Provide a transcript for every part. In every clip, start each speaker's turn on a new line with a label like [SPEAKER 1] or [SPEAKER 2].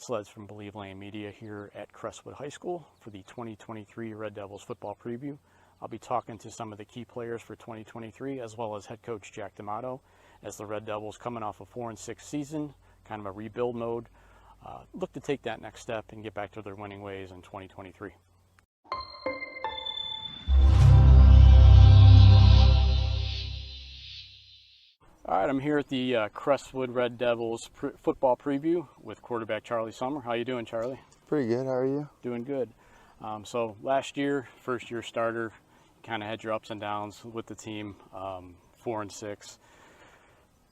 [SPEAKER 1] Sledz from Believe Lane Media here at Crestwood High School for the 2023 Red Devils football preview. I'll be talking to some of the key players for 2023 as well as head coach Jack DAmato as the Red Devils coming off a 4-6 season, kind of a rebuild mode, look to take that next step and get back to their winning ways in 2023. All right, I'm here at the Crestwood Red Devils football preview with quarterback Charlie Sommer. How you doing, Charlie?
[SPEAKER 2] Pretty good. How are you?
[SPEAKER 1] Doing good. So last year, first-year starter, kind of had your ups and downs with the team, 4-6.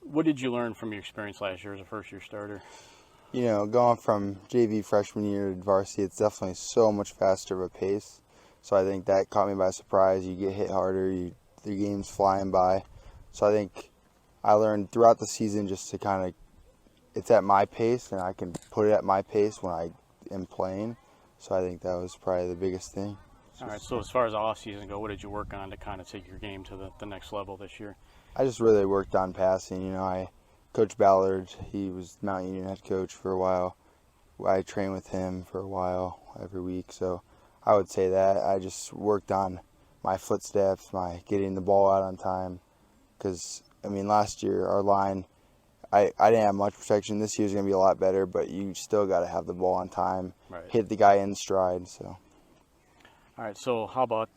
[SPEAKER 1] What did you learn from your experience last year as a first-year starter?
[SPEAKER 2] You know, going from JV freshman year to varsity, it's definitely so much faster of a pace. So I think that caught me by surprise. You get hit harder. The game's flying by. So I think I learned throughout the season just to kind of, it's at my pace, and I can put it at my pace when I am playing. So I think that was probably the biggest thing.
[SPEAKER 1] All right, so as far as the off-season go, what did you work on to kind of take your game to the next level this year?
[SPEAKER 2] I just really worked on passing. You know, Coach Ballard, he was Mount Union head coach for a while. I trained with him for a while every week. So I would say that I just worked on my footsteps, my getting the ball out on time. Because, I mean, last year our line, I didn't have much protection. This year's going to be a lot better, but you still got to have the ball on time,
[SPEAKER 1] right.
[SPEAKER 2] Hit the guy in stride. So.
[SPEAKER 1] All right, so how about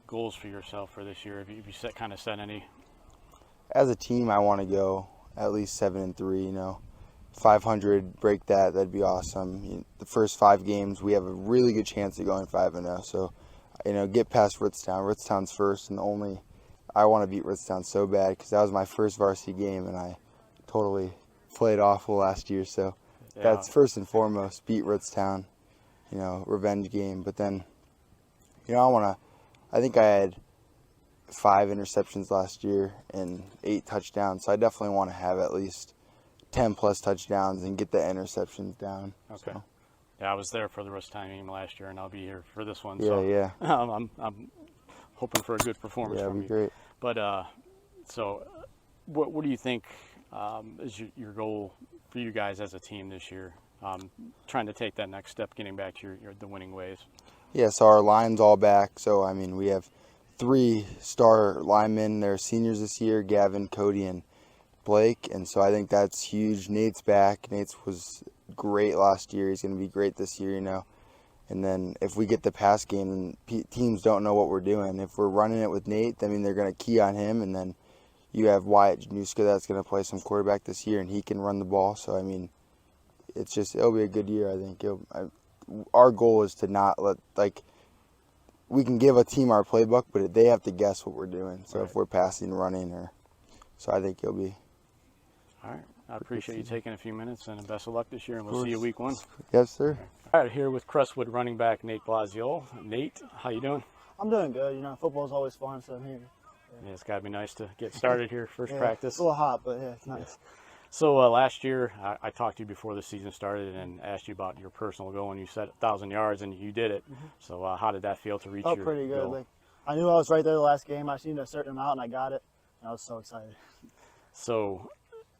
[SPEAKER 1] goals for yourself for this year? Have you set any?
[SPEAKER 2] As a team, I want to go at least 7-3. You know, 500, break that. That'd be awesome. The first 5 games, we have a really good chance of going 5-0. So, you know, get past Ritztown. Ritztown's first and only. I want to beat Ritztown so bad because that was my first varsity game, and I totally played awful last year. So that's first and foremost. Beat Ritztown. You know, revenge game. But then, you know, I think I had 5 interceptions last year and 8 touchdowns. So I definitely want to have at least 10 plus touchdowns and get the interceptions down.
[SPEAKER 1] Okay. So. Yeah, I was there for the Ritztown game last year, and I'll be here for this one.
[SPEAKER 2] Yeah,
[SPEAKER 1] so
[SPEAKER 2] yeah.
[SPEAKER 1] I'm hoping for a good performance from you.
[SPEAKER 2] Yeah, great.
[SPEAKER 1] But so, what do you think is your goal for you guys as a team this year? Trying to take that next step, getting back to the winning ways.
[SPEAKER 2] Yeah, so our line's all back. So, I mean, we have 3 star linemen. They're seniors this year, Gavin, Cody, and Blake. And so I think that's huge. Nate's back. Nate was great last year. He's going to be great this year, you know. And then if we get the pass game, then teams don't know what we're doing. If we're running it with Nate, I mean, they're going to key on him. And then you have Wyatt Januska that's going to play some quarterback this year, and he can run the ball. So, I mean, it'll be a good year, I think. Our goal is to not let, we can give a team our playbook, but they have to guess what we're doing. So right. If we're passing, running, so I think it'll be.
[SPEAKER 1] All right. I appreciate you taking a few minutes, and best of luck this year, and we'll see you week 1.
[SPEAKER 2] Yes, sir.
[SPEAKER 1] Okay. All right, here with Crestwood running back Nate Blasiole. Nate, how you doing?
[SPEAKER 3] I'm doing good. You know, football's always fun, so I'm here.
[SPEAKER 1] Yeah, it's got to be nice to get started here, first practice.
[SPEAKER 3] It's a little hot, but yeah, it's nice.
[SPEAKER 1] Yeah. So last year, I talked to you before the season started and asked you about your personal goal, and you said 1,000 yards, and you did it. Mm-hmm. So how did that feel to reach your goal?
[SPEAKER 3] Felt pretty good. I knew I was right there the last game. I seen a certain amount, and I got it, and I was so excited.
[SPEAKER 1] So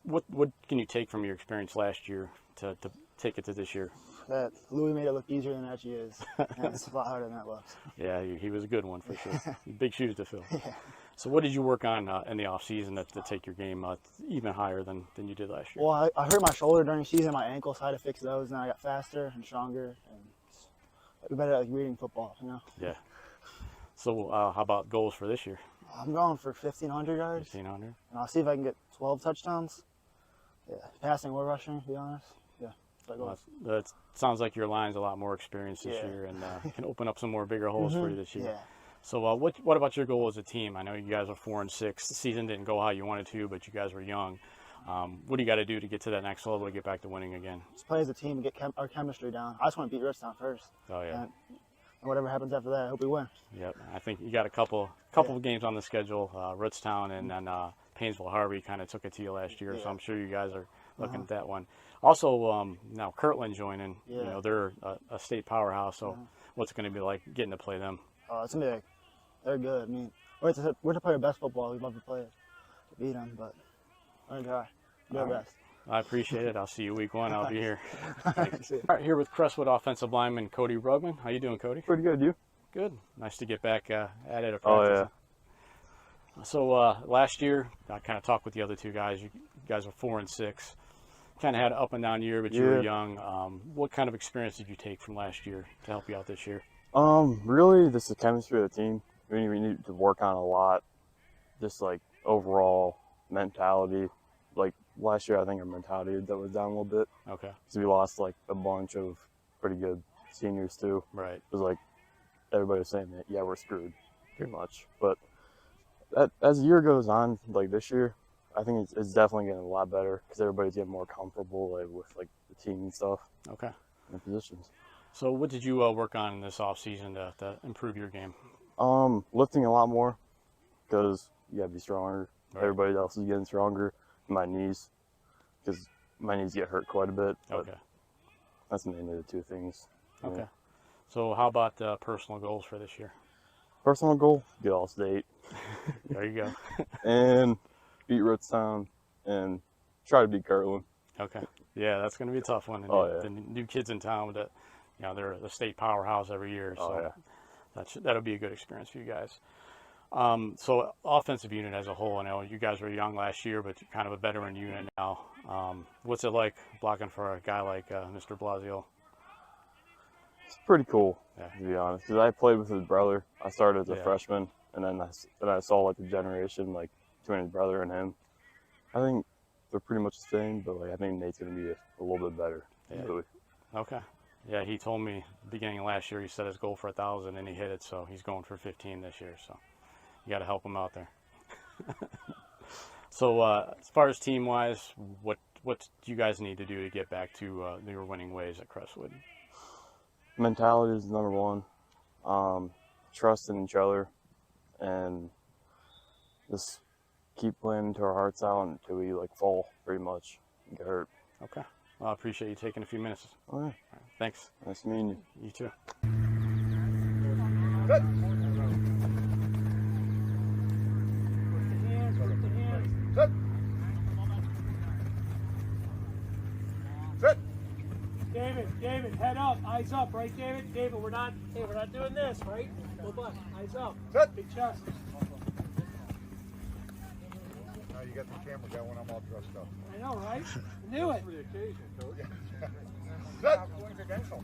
[SPEAKER 1] what can you take from your experience last year to take it to this year?
[SPEAKER 3] That Louis made it look easier than it actually is. And it's a lot harder than that looks.
[SPEAKER 1] Yeah, he was a good one for sure. Big shoes to fill.
[SPEAKER 3] Yeah.
[SPEAKER 1] So what did you work on in the off season to take your game even higher than you did last year?
[SPEAKER 3] Well, I hurt my shoulder during the season, my ankle, so I had to fix those, and I got faster and stronger, and we're better at reading football, you know?
[SPEAKER 1] Yeah. So how about goals for this year?
[SPEAKER 3] I'm going for 1,500 yards.
[SPEAKER 1] 1,500.
[SPEAKER 3] And I'll see if I can get 12 touchdowns. Yeah, passing or rushing, to be honest. Yeah.
[SPEAKER 1] Well, that sounds like your line's a lot more experienced this year, and can open up some more bigger holes for you this year.
[SPEAKER 3] Yeah.
[SPEAKER 1] So what about your goal as a team? I know you guys are 4-6. The season didn't go how you wanted to, but you guys were young. What do you got to do to get to that next level to get back to winning again?
[SPEAKER 3] Just play as a team and get our chemistry down. I just want to beat Ritztown first.
[SPEAKER 1] Oh yeah.
[SPEAKER 3] And whatever happens after that, I hope we win.
[SPEAKER 1] Yep. I think you got a couple of games on the schedule. Ritztown and then Painesville Harvey kind of took it to you last year, so I'm sure you guys are looking at that one. Also, now Kirtland joining. You know, they're a state powerhouse. So what's it going to be like getting to play them?
[SPEAKER 3] It's going to be they're good. I mean, we're to play our best football. We'd love to play it, to beat them, but we're going to try. Do our best.
[SPEAKER 1] I appreciate it. I'll see you week 1. I'll be here. All right, here with Crestwood offensive lineman Cody Brugman. How you doing, Cody?
[SPEAKER 4] Pretty good, you?
[SPEAKER 1] Good. Nice to get back at it at practice.
[SPEAKER 4] Oh, yeah.
[SPEAKER 1] So last year, I kind of talked with the other two guys. You guys were 4 and 6. Kind of had an up and down year, but you were young. What kind of experience did you take from last year to help you out this year?
[SPEAKER 4] Really, just the chemistry of the team. We need to work on a lot. Just like overall mentality. Like last year, I think our mentality that was down a little bit.
[SPEAKER 1] Okay.
[SPEAKER 4] Because we lost like a bunch of pretty good seniors too.
[SPEAKER 1] Right.
[SPEAKER 4] It was like everybody was saying that, yeah, we're screwed, pretty much. But as the year goes on, like this year, I think it's definitely getting a lot better because everybody's getting more comfortable with like the team and stuff.
[SPEAKER 1] Okay.
[SPEAKER 4] And positions.
[SPEAKER 1] So what did you work on this off season to improve your game?
[SPEAKER 4] Lifting a lot more because you gotta be stronger.
[SPEAKER 1] Right.
[SPEAKER 4] Everybody else is getting stronger. My knees, because my knees get hurt quite a bit. But
[SPEAKER 1] Okay.
[SPEAKER 4] that's mainly the two things.
[SPEAKER 1] Okay.
[SPEAKER 4] Yeah.
[SPEAKER 1] So how about personal goals for this year?
[SPEAKER 4] Personal goal: get all state.
[SPEAKER 1] There you go.
[SPEAKER 4] And beat Rootstown and try to beat Kirtland.
[SPEAKER 1] Okay. Yeah, that's going to be a tough one. And the new kids in town, that they're the state powerhouse every year. So that'll be a good experience for you guys. So offensive unit as a whole, I know you guys were young last year, but you're kind of a veteran unit now. What's it like blocking for a guy like Mr. Blasio?
[SPEAKER 4] It's pretty cool,
[SPEAKER 1] Yeah.
[SPEAKER 4] to be honest. Because I played with his brother. I started as a
[SPEAKER 1] Yeah.
[SPEAKER 4] freshman, and then I saw like the generation like between his brother and him. I think they're pretty much the same, but like I think Nate's gonna be a little bit better.
[SPEAKER 1] Yeah.
[SPEAKER 4] Really.
[SPEAKER 1] Okay. Yeah, he told me beginning of last year he set his goal for 1,000 and he hit it, so he's going for 15 this year. So you got to help him out there. So as far as team wise, what do you guys need to do to get back to your winning ways at Crestwood?
[SPEAKER 4] Mentality is number one. Trust in each other, and just keep playing until our hearts out until we like fall pretty much and get hurt.
[SPEAKER 1] Okay. Well, I appreciate you taking a few minutes.
[SPEAKER 4] Oh, yeah.
[SPEAKER 1] All right, thanks.
[SPEAKER 4] Nice meeting you.
[SPEAKER 1] You too.
[SPEAKER 5] David, head up, eyes up, right, David? David, we're not doing this, right? Full butt, eyes up. Big chest.
[SPEAKER 6] Now you got the camera guy when I'm all dressed up.
[SPEAKER 5] I know, right? I knew it.
[SPEAKER 6] For the occasion, Coach. Coincidental.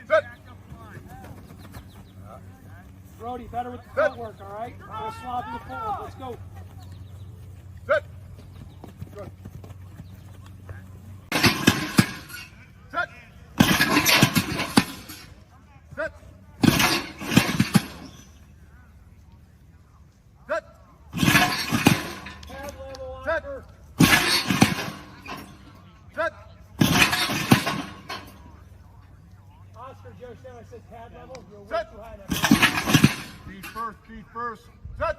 [SPEAKER 6] Sit.
[SPEAKER 5] Brody, better with the footwork, all right? We're sloppy with the footwork. Let's go.
[SPEAKER 6] Sit. Good. Sit. Sit. Sit.
[SPEAKER 5] Pad level,
[SPEAKER 6] Sit.
[SPEAKER 5] Oscar.
[SPEAKER 6] Sit.
[SPEAKER 5] Oscar, Joe said I said pad level. You're way
[SPEAKER 6] Sit.
[SPEAKER 5] too high there.
[SPEAKER 6] Feet first. Sit.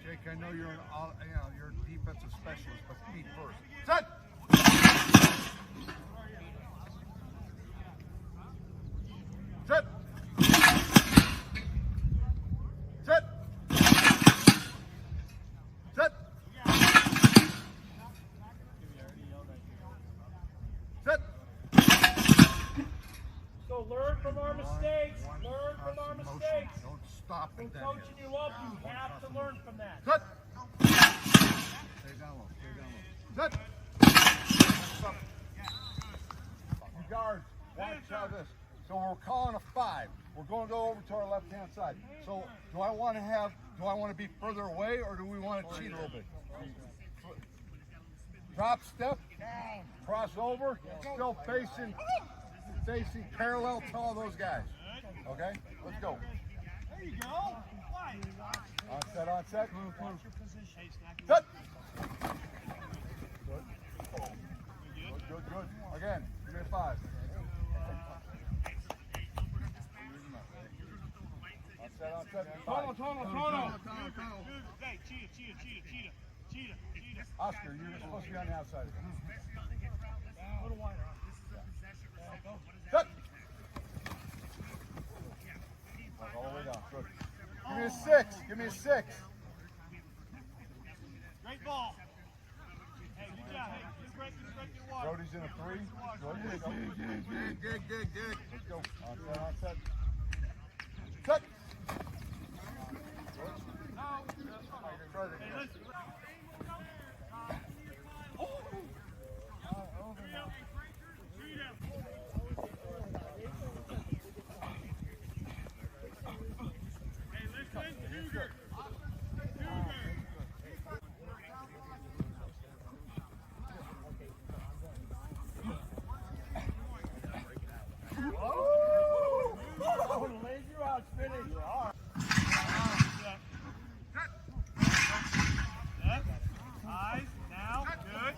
[SPEAKER 6] Jake, I know you're you're a defensive specialist, but feet first. Sit. Sit. Sit. Sit. Sit.
[SPEAKER 5] So learn from our mistakes. Learn from our mistakes.
[SPEAKER 6] Don't stop
[SPEAKER 5] When
[SPEAKER 6] it. then.
[SPEAKER 5] coaching you up, you have to learn from that.
[SPEAKER 6] Sit. Stay down low. Stay down low. Sit. You guards, watch how this. So we're calling a 5. We're going to go over to our left-hand side. So do I want to be further away, or do we want to cheat a little bit? Drop step, cross over, still facing parallel to all those guys. Okay, let's go.
[SPEAKER 5] There you go.
[SPEAKER 6] On set. Set. Good. Again, give me a 5. On set.
[SPEAKER 5] Total.
[SPEAKER 6] Oscar, you're supposed to be on the outside.
[SPEAKER 5] A little wider.
[SPEAKER 6] Set. All the way down. Good. Give me a 6.
[SPEAKER 5] Good ball. Hey, good job. Hey, good break, good water.
[SPEAKER 6] Brody's in a 3. Good. Let's go. On set. Set.
[SPEAKER 5] Hey, listen. Eyes, now, good.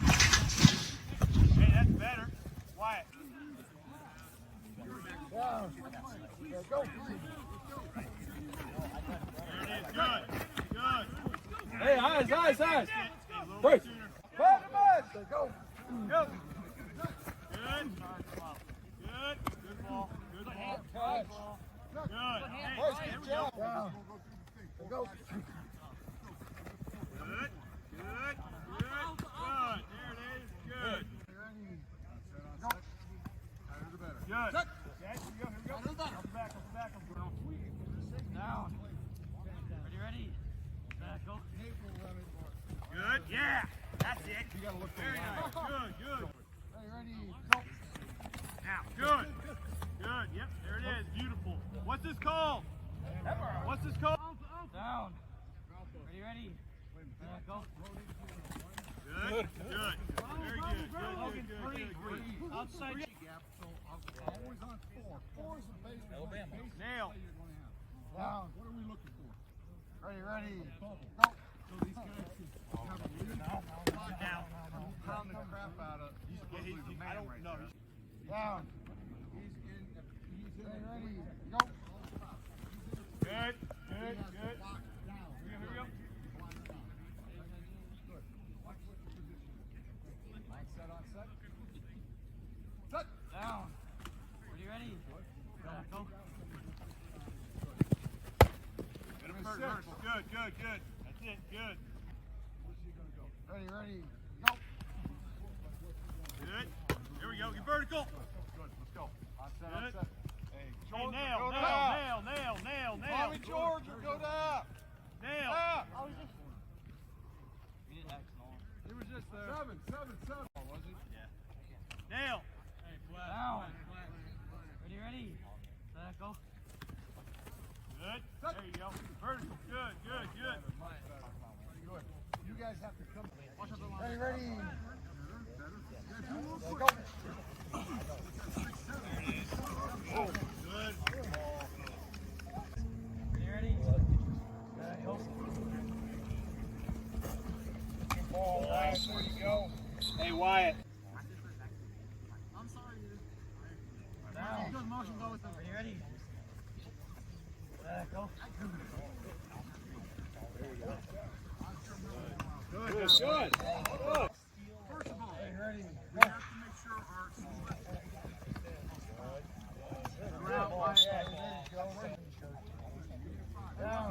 [SPEAKER 5] Hey, that's better. Wyatt.
[SPEAKER 6] Down. Go.
[SPEAKER 5] There it is, good.
[SPEAKER 7] Hey, eyes.
[SPEAKER 5] Break.
[SPEAKER 6] Go.
[SPEAKER 5] Go. Good. Good ball. Good ball. Good. Hey,
[SPEAKER 6] Boys,
[SPEAKER 5] there
[SPEAKER 6] good
[SPEAKER 5] we go.
[SPEAKER 6] job. Down. Go.
[SPEAKER 5] Good. There it is. Good. Good. Jack, here we go. Come back. Down. Ready? Back, go. Good. Yeah. That's it.
[SPEAKER 6] You gotta look
[SPEAKER 5] Very nice. Good.
[SPEAKER 6] Hey, ready, go.
[SPEAKER 5] Now, good. Yep, there it is. Beautiful. What's this called? Down. Ready? Go. Good. Very good. Outside.
[SPEAKER 6] Always on 4. 4 is the base. Alabama.
[SPEAKER 5] Nail.
[SPEAKER 6] Down. What are we looking for? Ready, go. So these guys can have a lead.
[SPEAKER 5] Down.
[SPEAKER 6] Pound the crap out of. He's a man
[SPEAKER 5] I don't
[SPEAKER 6] right
[SPEAKER 5] know.
[SPEAKER 6] there. Down. He's in. Ready, go.
[SPEAKER 5] Good. Here we go.
[SPEAKER 6] On set. Set.
[SPEAKER 5] Down. Ready? Go. Vertical. Good. That's it. Good.
[SPEAKER 6] Ready, go.
[SPEAKER 5] Good. Here we go. Get vertical.
[SPEAKER 6] Good, let's go. On
[SPEAKER 5] Good.
[SPEAKER 6] set. Hey,
[SPEAKER 5] Hey,
[SPEAKER 6] George,
[SPEAKER 5] nail.
[SPEAKER 6] Tommy George, go down.
[SPEAKER 5] Nail.
[SPEAKER 6] He was just there. 7. Was it?
[SPEAKER 5] Nail.
[SPEAKER 8] Down. Ready? Go.
[SPEAKER 5] Good. There you go. Vertical. Good.
[SPEAKER 6] Good. You guys have to come. Ready. Go.
[SPEAKER 5] Good.
[SPEAKER 8] Ready? Go.
[SPEAKER 6] Ball, Wyatt, there you go.
[SPEAKER 5] Hey, Wyatt.
[SPEAKER 8] Down. Ready? Go.
[SPEAKER 5] Good.
[SPEAKER 6] First of all,
[SPEAKER 8] Ready?
[SPEAKER 6] we have to make sure our ground line
[SPEAKER 8] Down.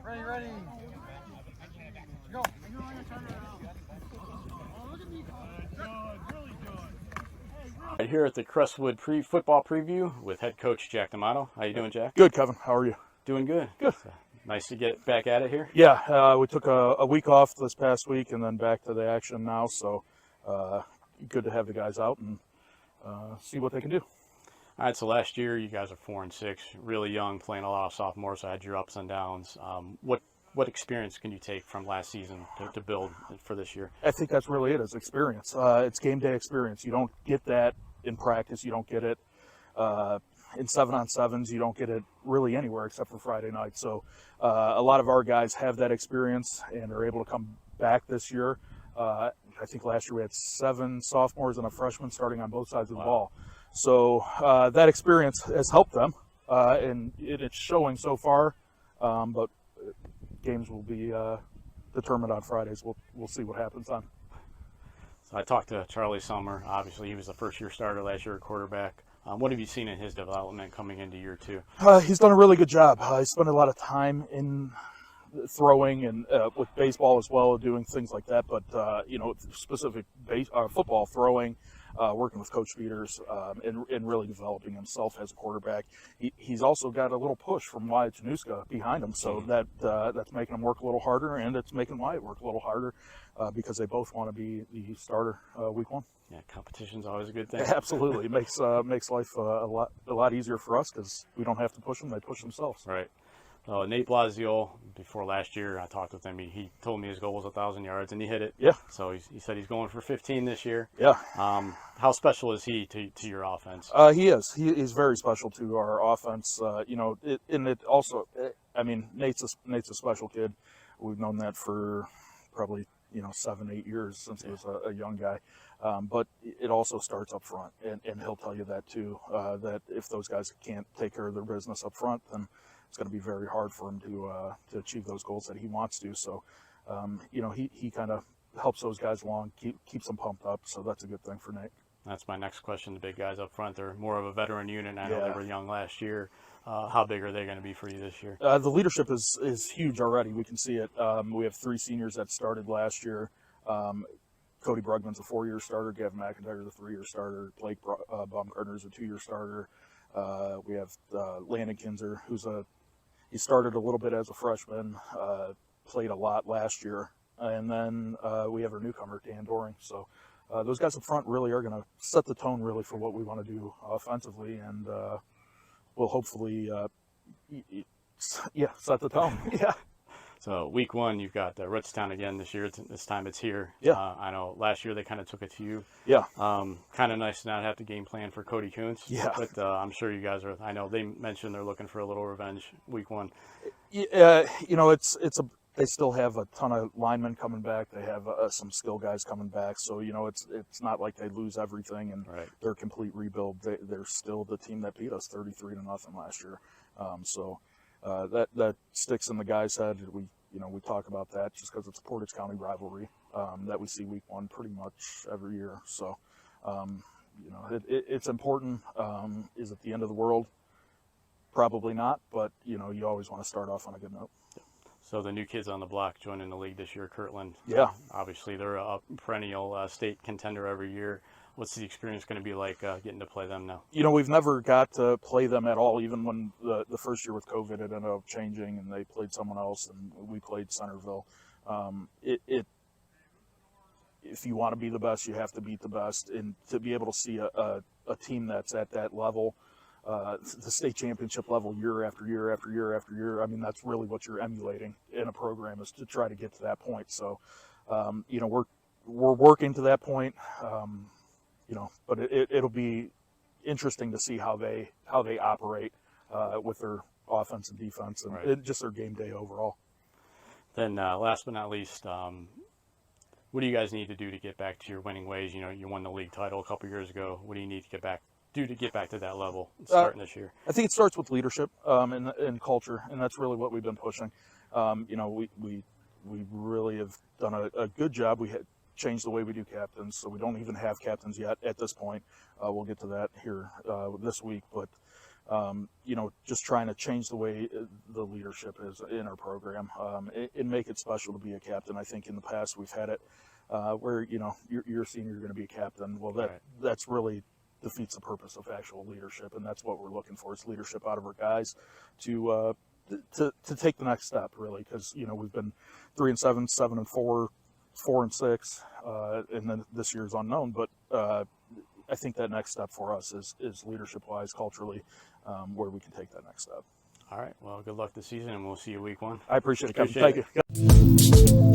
[SPEAKER 8] Ready?
[SPEAKER 6] go.
[SPEAKER 5] Good. Really good.
[SPEAKER 1] Right here at the Crestwood football preview with head coach Jack DAmato. How you doing, Jack?
[SPEAKER 7] Good, Kevin. How are you?
[SPEAKER 1] Doing good.
[SPEAKER 7] Good.
[SPEAKER 1] Nice to get back at it here.
[SPEAKER 7] Yeah, we took a week off this past week and then back to the action now. So good to have the guys out and see what they can do.
[SPEAKER 1] All right, so last year you guys are 4-6, really young, playing a lot of sophomores, so had your ups and downs. What experience can you take from last season to build for this year?
[SPEAKER 7] I think that's really it, is experience. It's game day experience. You don't get that in practice. You don't get it in 7-on-7s. You don't get it really anywhere except for Friday night. So a lot of our guys have that experience and are able to come back this year. I think last year we had 7 sophomores and a freshman starting on both sides of the ball. So that experience has helped them, and it's showing so far. But games will be determined on Fridays. We'll see what happens on.
[SPEAKER 1] So I talked to Charlie Sommer. Obviously, he was the first-year starter last year at quarterback. What have you seen in his development coming into year 2?
[SPEAKER 7] He's done a really good job. He spent a lot of time in throwing and with baseball as well, doing things like that. But specific football throwing, working with Coach Peters, and really developing himself as a quarterback. He's also got a little push from Wyatt Januska behind him, so that's making him work a little harder, and it's making Wyatt work a little harder because they both want to be the starter week 1.
[SPEAKER 1] Yeah, competition's always a good thing.
[SPEAKER 7] Absolutely, it makes life a lot easier for us because we don't have to push them; they push themselves.
[SPEAKER 1] Right. Nate Blasiole, before last year, I talked with him. He told me his goal was 1,000 yards, and he hit it.
[SPEAKER 7] Yeah.
[SPEAKER 1] So he said he's going for 15 this year.
[SPEAKER 7] Yeah.
[SPEAKER 1] How special is he to your offense?
[SPEAKER 7] He is. He's very special to our offense. Nate's a special kid. We've known that for probably 7-8 years since he was a young guy. But it also starts up front, and he'll tell you that too. That if those guys can't take care of their business up front, then it's going to be very hard for him to achieve those goals that he wants to. So, he kind of helps those guys along, keeps them pumped up. So that's a good thing for Nate.
[SPEAKER 1] That's my next question. The big guys up front, they're more of a veteran unit. I know they were young last year. How big are they going to be for you this year?
[SPEAKER 7] The leadership is huge already. We can see it. We have 3 seniors that started last year. Cody Brugman's a 4-year starter. Gavin McIntyre's a 3-year starter. Blake Baumgartner's a 2-year starter. We have Landon Kinzer, he started a little bit as a freshman, played a lot last year. And then we have our newcomer, Dan Doring. So those guys up front really are going to set the tone really for what we want to do offensively. And we'll hopefully, set the tone. Yeah.
[SPEAKER 1] So week 1, you've got Ritztown again this year. This time it's here.
[SPEAKER 7] Yeah.
[SPEAKER 1] I know last year they kind of took it to you.
[SPEAKER 7] Yeah.
[SPEAKER 1] Kind of nice to not have to game plan for Cody Kuntz.
[SPEAKER 7] Yeah.
[SPEAKER 1] But I'm sure you guys I know they mentioned they're looking for a little revenge week 1.
[SPEAKER 7] They still have a ton of linemen coming back. They have some skill guys coming back. So, it's not like they lose everything and they're a complete rebuild. They're still the team that beat us 33-0 last year. That sticks in the guy's head. We talk about that just because it's a Portage County rivalry that we see week 1 pretty much every year. So, it's important. Is it the end of the world? Probably not, but you always want to start off on a good note.
[SPEAKER 1] So the new kids on the block joining the league this year, Kirtland.
[SPEAKER 7] Yeah.
[SPEAKER 1] Obviously, they're a perennial state contender every year. What's the experience going to be like getting to play them now?
[SPEAKER 7] We've never got to play them at all, even when the first year with COVID, it ended up changing and they played someone else and we played Centerville. If you want to be the best, you have to beat the best. And to be able to see a team that's at that level, the state championship level year after year after year after year, that's really what you're emulating in a program, is to try to get to that point. So, we're working to that point. But it'll be interesting to see how they operate with their offense and defense and just their game day overall.
[SPEAKER 1] Then last but not least, what do you guys need to do to get back to your winning ways? You won the league title a couple years ago. What do you need to get back to that level starting this year?
[SPEAKER 7] I think it starts with leadership and culture, and that's really what we've been pushing. We really have done a good job. We had changed the way we do captains, so we don't even have captains yet at this point. We'll get to that here this week, but just trying to change the way the leadership is in our program and make it special to be a captain. I think in the past we've had it where you're a senior, you're going to be a captain. Well, that's really defeats the purpose of actual leadership, and that's what we're looking for, is leadership out of our guys to take the next step, really, because we've been 3-7, 7-4, 4-6, and then this year's unknown. But I think that next step for us is leadership-wise, culturally, where we can take that next step.
[SPEAKER 1] All right. Well, good luck this season, and we'll see you week 1.
[SPEAKER 7] I appreciate it, Kevin. Thank you.